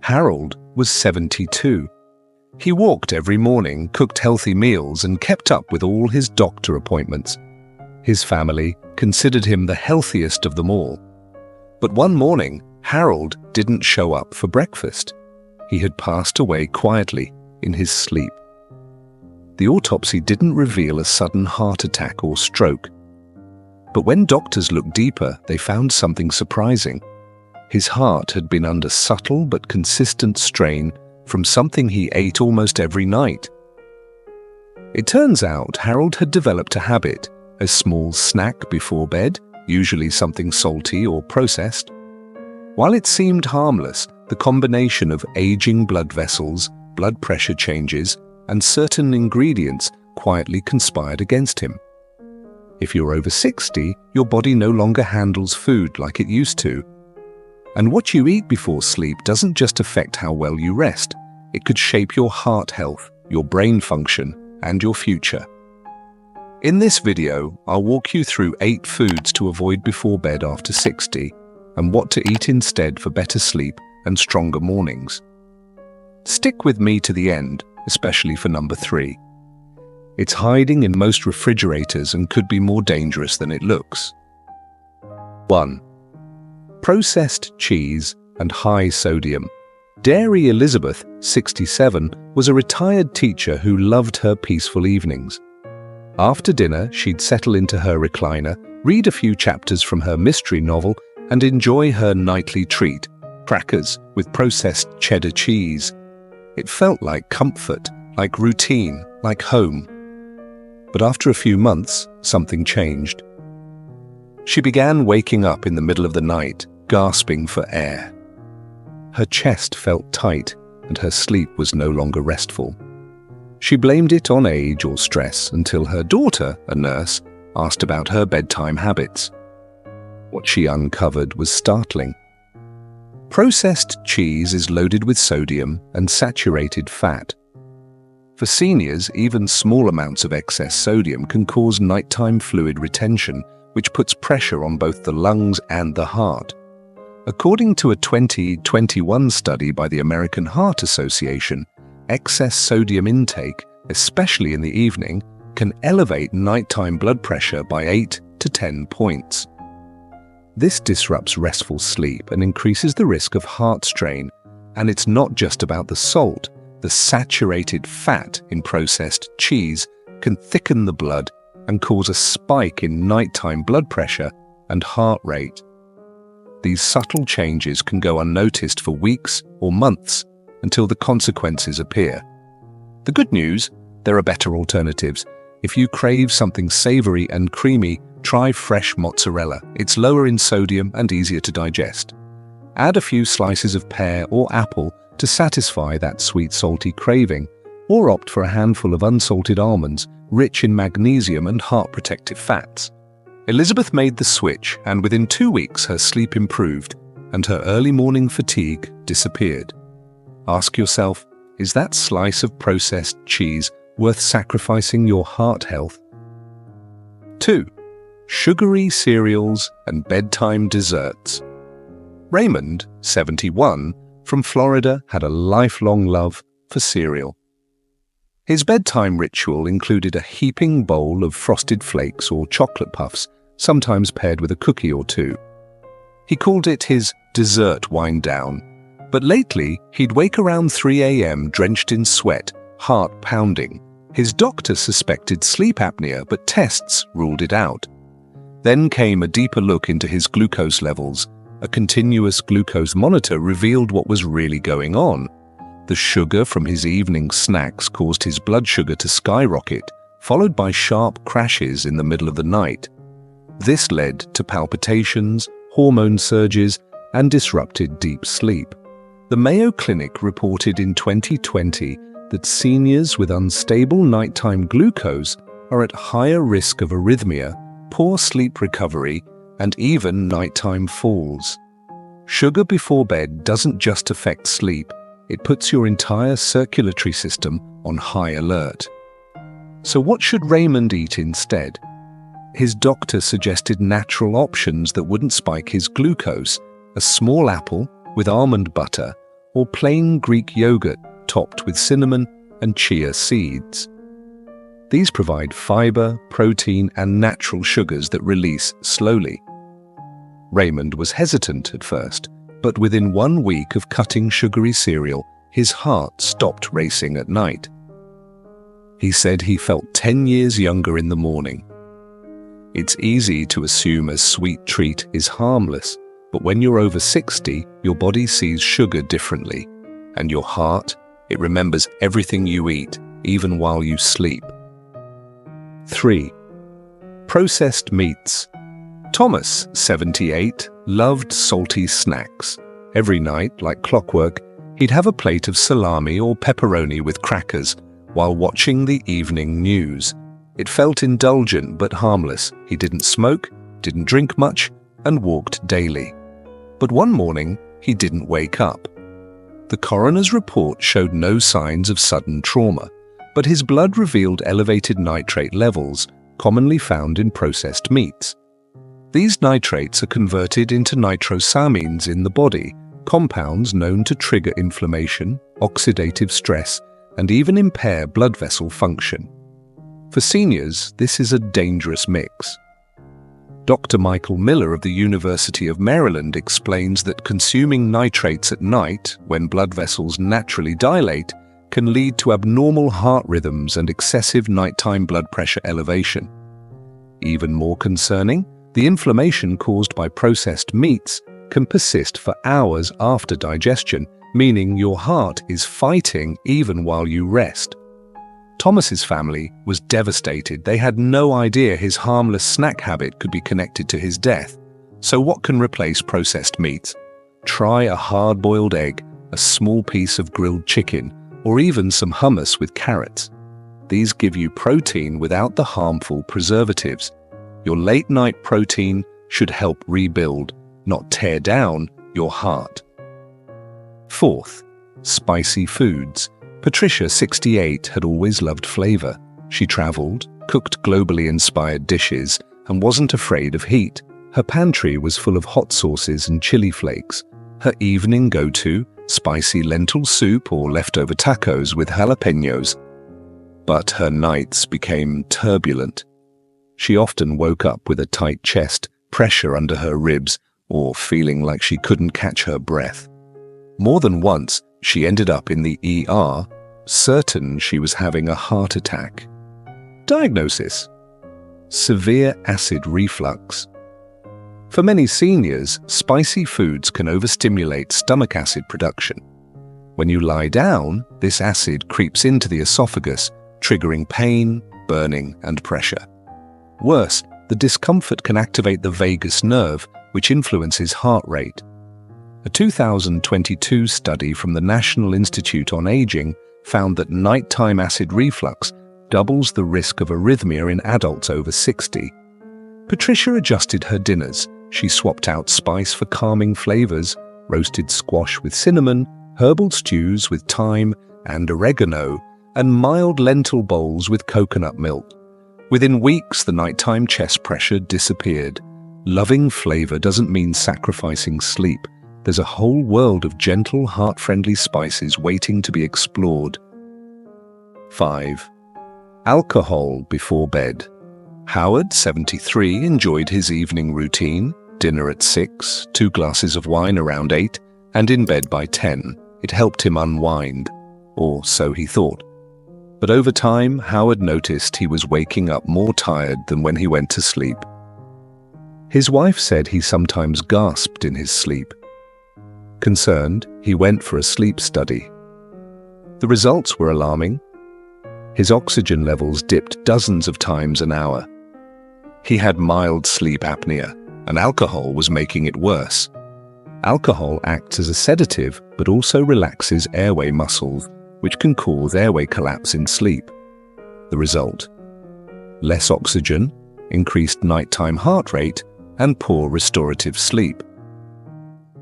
Harold was 72. He walked every morning, cooked healthy meals, and kept up with all his doctor appointments. His family considered him the healthiest of them all. But one morning, Harold didn't show up for breakfast. He had passed away quietly in his sleep. The autopsy didn't reveal a sudden heart attack or stroke. But when doctors looked deeper, they found something surprising. His heart had been under subtle but consistent strain from something he ate almost every night. It turns out Harold had developed a habit, a small snack before bed, usually something salty or processed. While it seemed harmless, the combination of aging blood vessels, blood pressure changes, and certain ingredients quietly conspired against him. If you're over 60, your body no longer handles food like it used to. And what you eat before sleep doesn't just affect how well you rest. It could shape your heart health, your brain function, and your future. In this video, I'll walk you through 8 foods to avoid before bed after 60 and what to eat instead for better sleep and stronger mornings. Stick with me to the end, especially for number 3. It's hiding in most refrigerators and could be more dangerous than it looks. 1. Processed cheese and high sodium. Dairy Elizabeth, 67, was a retired teacher who loved her peaceful evenings. After dinner, she'd settle into her recliner, read a few chapters from her mystery novel, and enjoy her nightly treat, crackers with processed cheddar cheese. It felt like comfort, like routine, like home. But after a few months, something changed. She began waking up in the middle of the night, gasping for air. Her chest felt tight, and her sleep was no longer restful. She blamed it on age or stress until her daughter, a nurse, asked about her bedtime habits. What she uncovered was startling. Processed cheese is loaded with sodium and saturated fat. For seniors, even small amounts of excess sodium can cause nighttime fluid retention, which puts pressure on both the lungs and the heart. According to a 2021 study by the American Heart Association, excess sodium intake, especially in the evening, can elevate nighttime blood pressure by 8 to 10 points. This disrupts restful sleep and increases the risk of heart strain, and it's not just about the salt. The saturated fat in processed cheese can thicken the blood and cause a spike in nighttime blood pressure and heart rate. These subtle changes can go unnoticed for weeks or months until the consequences appear. The good news, there are better alternatives. If you crave something savory and creamy, try fresh mozzarella. It's lower in sodium and easier to digest. Add a few slices of pear or apple to satisfy that sweet salty craving, or opt for a handful of unsalted almonds rich in magnesium and heart protective fats. Elizabeth made the switch, and within 2 weeks her sleep improved and her early morning fatigue disappeared. Ask yourself, is that slice of processed cheese worth sacrificing your heart health? 2. Sugary cereals and bedtime desserts. Raymond, 71, from Florida, had a lifelong love for cereal. His bedtime ritual included a heaping bowl of frosted flakes or chocolate puffs, sometimes paired with a cookie or two. He called it his dessert wind down, but lately he'd wake around 3 a.m. drenched in sweat, heart pounding. His doctor suspected sleep apnea, but tests ruled it out. Then came a deeper look into his glucose levels. A continuous glucose monitor revealed what was really going on. The sugar from his evening snacks caused his blood sugar to skyrocket, followed by sharp crashes in the middle of the night. This led to palpitations, hormone surges, and disrupted deep sleep. The Mayo Clinic reported in 2020 that seniors with unstable nighttime glucose are at higher risk of arrhythmia, poor sleep recovery, and even nighttime falls. Sugar before bed doesn't just affect sleep, it puts your entire circulatory system on high alert. So what should Raymond eat instead? His doctor suggested natural options that wouldn't spike his glucose: a small apple with almond butter, or plain Greek yogurt topped with cinnamon and chia seeds. These provide fiber, protein, and natural sugars that release slowly. Raymond was hesitant at first, but within 1 week of cutting sugary cereal, his heart stopped racing at night. He said he felt 10 years younger in the morning. It's easy to assume a sweet treat is harmless, but when you're over 60, your body sees sugar differently, and your heart, it remembers everything you eat, even while you sleep. 3. Processed meats. Thomas, 78, loved salty snacks. Every night, like clockwork, he'd have a plate of salami or pepperoni with crackers while watching the evening news. It felt indulgent but harmless. He didn't smoke, didn't drink much, and walked daily. But one morning, he didn't wake up. The coroner's report showed no signs of sudden trauma, but his blood revealed elevated nitrate levels, commonly found in processed meats. These nitrates are converted into nitrosamines in the body, compounds known to trigger inflammation, oxidative stress, and even impair blood vessel function. For seniors, this is a dangerous mix. Dr. Michael Miller of the University of Maryland explains that consuming nitrates at night, when blood vessels naturally dilate, can lead to abnormal heart rhythms and excessive nighttime blood pressure elevation. Even more concerning, the inflammation caused by processed meats can persist for hours after digestion, meaning your heart is fighting even while you rest. Thomas's family was devastated. They had no idea his harmless snack habit could be connected to his death. So what can replace processed meats? Try a hard-boiled egg, a small piece of grilled chicken, or even some hummus with carrots. These give you protein without the harmful preservatives. Your late-night protein should help rebuild, not tear down, your heart. 4th, spicy foods. Patricia, 68, had always loved flavor. She traveled, cooked globally inspired dishes, and wasn't afraid of heat. Her pantry was full of hot sauces and chili flakes. Her evening go-to, spicy lentil soup or leftover tacos with jalapenos. But her nights became turbulent. She often woke up with a tight chest, pressure under her ribs, or feeling like she couldn't catch her breath. More than once, she ended up in the ER, certain she was having a heart attack. Diagnosis: severe acid reflux. For many seniors, spicy foods can overstimulate stomach acid production. When you lie down, this acid creeps into the esophagus, triggering pain, burning, and pressure. Worse, the discomfort can activate the vagus nerve, which influences heart rate. A 2022 study from the National Institute on Aging found that nighttime acid reflux doubles the risk of arrhythmia in adults over 60. Patricia adjusted her dinners. She swapped out spice for calming flavors, roasted squash with cinnamon, herbal stews with thyme and oregano, and mild lentil bowls with coconut milk. Within weeks, the nighttime chest pressure disappeared. Loving flavor doesn't mean sacrificing sleep. There's a whole world of gentle, heart-friendly spices waiting to be explored. 5. Alcohol before bed. Howard, 73, enjoyed his evening routine, dinner at 6, 2 glasses of wine around 8, and in bed by 10. It helped him unwind, or so he thought. But over time, Howard noticed he was waking up more tired than when he went to sleep. His wife said he sometimes gasped in his sleep. Concerned, he went for a sleep study. The results were alarming. His oxygen levels dipped dozens of times an hour. He had mild sleep apnea, and alcohol was making it worse. Alcohol acts as a sedative, but also relaxes airway muscles, which can cause airway collapse in sleep. The result: less oxygen, increased nighttime heart rate, and poor restorative sleep.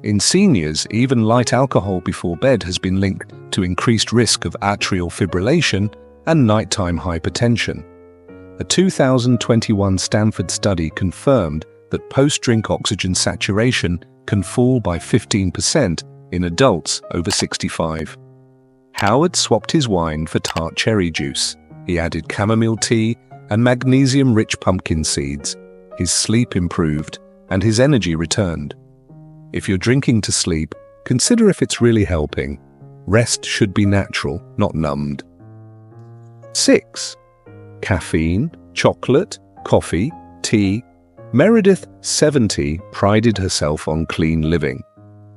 In seniors, even light alcohol before bed has been linked to increased risk of atrial fibrillation and nighttime hypertension. A 2021 Stanford study confirmed that post-drink oxygen saturation can fall by 15% in adults over 65. Howard swapped his wine for tart cherry juice. He added chamomile tea and magnesium-rich pumpkin seeds. His sleep improved and his energy returned. If you're drinking to sleep, consider if it's really helping. Rest should be natural, not numbed. 6. Caffeine, chocolate, coffee, tea. Meredith, 70, prided herself on clean living.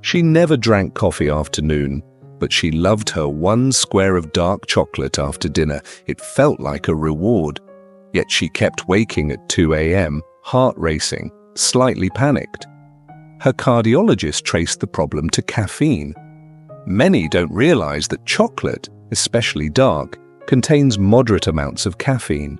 She never drank coffee after noon, but she loved her one square of dark chocolate after dinner. It felt like a reward. Yet she kept waking at 2 a.m., heart racing, slightly panicked. Her cardiologist traced the problem to caffeine. Many don't realize that chocolate, especially dark, contains moderate amounts of caffeine.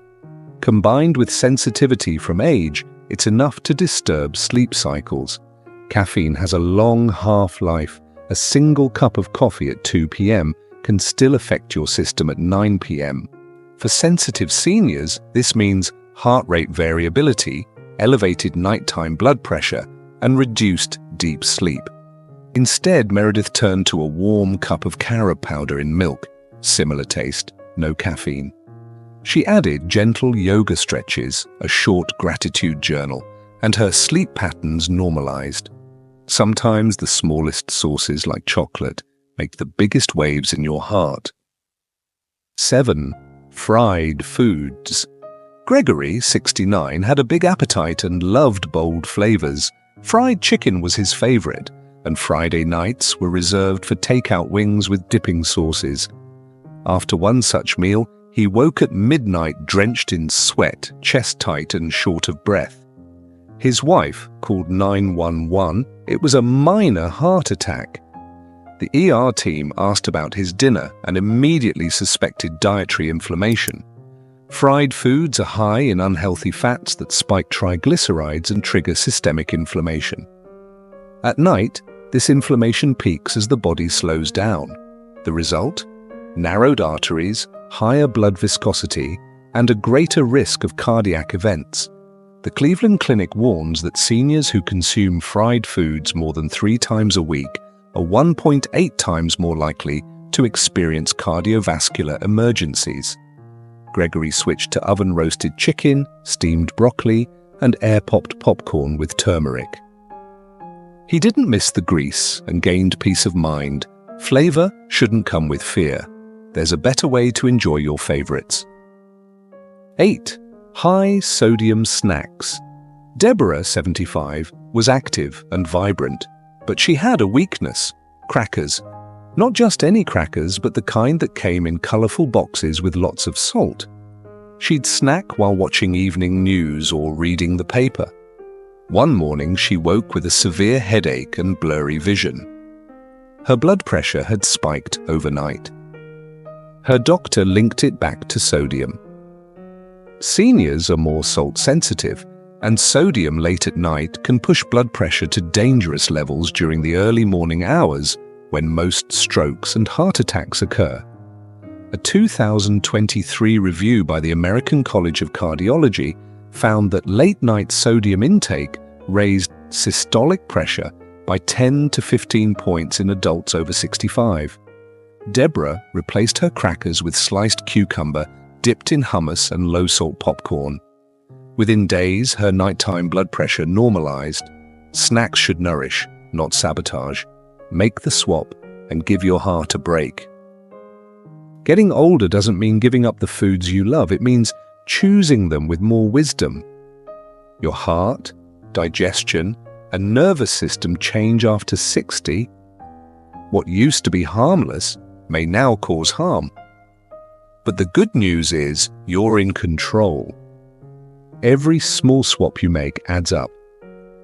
Combined with sensitivity from age, it's enough to disturb sleep cycles. Caffeine has a long half-life. A single cup of coffee at 2 p.m. can still affect your system at 9 p.m. For sensitive seniors, this means heart rate variability, elevated nighttime blood pressure, and reduced deep sleep. Instead, Meredith turned to a warm cup of carob powder in milk. Similar taste, no caffeine. She added gentle yoga stretches, a short gratitude journal, and her sleep patterns normalized. Sometimes the smallest sources like chocolate make the biggest waves in your heart. 7. Fried foods. Gregory, 69, had a big appetite and loved bold flavors. Fried chicken was his favorite, and Friday nights were reserved for takeout wings with dipping sauces. After one such meal, he woke at midnight drenched in sweat, chest tight and short of breath. His wife called 911. It was a minor heart attack. The ER team asked about his dinner and immediately suspected dietary inflammation. Fried foods are high in unhealthy fats that spike triglycerides and trigger systemic inflammation. At night, this inflammation peaks as the body slows down. The result? Narrowed arteries, higher blood viscosity, and a greater risk of cardiac events. The Cleveland Clinic warns that seniors who consume fried foods more than 3 times a week are 1.8 times more likely to experience cardiovascular emergencies. Gregory switched to oven-roasted chicken, steamed broccoli, and air-popped popcorn with turmeric. He didn't miss the grease and gained peace of mind. Flavor shouldn't come with fear. There's a better way to enjoy your favorites. 8. High-sodium snacks. Deborah, 75, was active and vibrant, but she had a weakness: crackers. Not just any crackers, but the kind that came in colorful boxes with lots of salt. She'd snack while watching evening news or reading the paper. One morning, she woke with a severe headache and blurry vision. Her blood pressure had spiked overnight. Her doctor linked it back to sodium. Seniors are more salt-sensitive, and sodium late at night can push blood pressure to dangerous levels during the early morning hours when most strokes and heart attacks occur. A 2023 review by the American College of Cardiology found that late-night sodium intake raised systolic pressure by 10 to 15 points in adults over 65. Deborah replaced her crackers with sliced cucumber dipped in hummus and low-salt popcorn. Within days, her nighttime blood pressure normalized. Snacks should nourish, not sabotage. Make the swap and give your heart a break. Getting older doesn't mean giving up the foods you love. It means choosing them with more wisdom. Your heart, digestion, and nervous system change after 60. What used to be harmless may now cause harm. But the good news is you're in control. Every small swap you make adds up.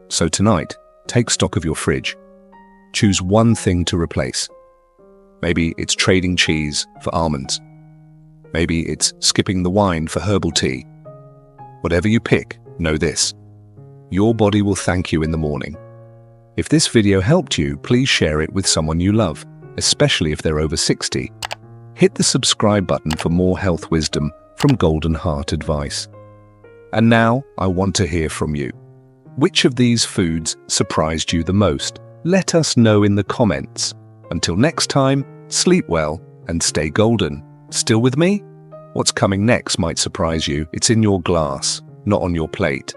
So tonight, take stock of your fridge. Choose one thing to replace. Maybe it's trading cheese for almonds. Maybe it's skipping the wine for herbal tea. Whatever you pick, know this: your body will thank you in the morning. If this video helped you, please share it with someone you love, especially if they're over 60. Hit the subscribe button for more health wisdom from Golden Heart Advice. And now, I want to hear from you. Which of these foods surprised you the most? Let us know in the comments. Until next time, sleep well and stay golden. Still with me? What's coming next might surprise you. It's in your glass, not on your plate.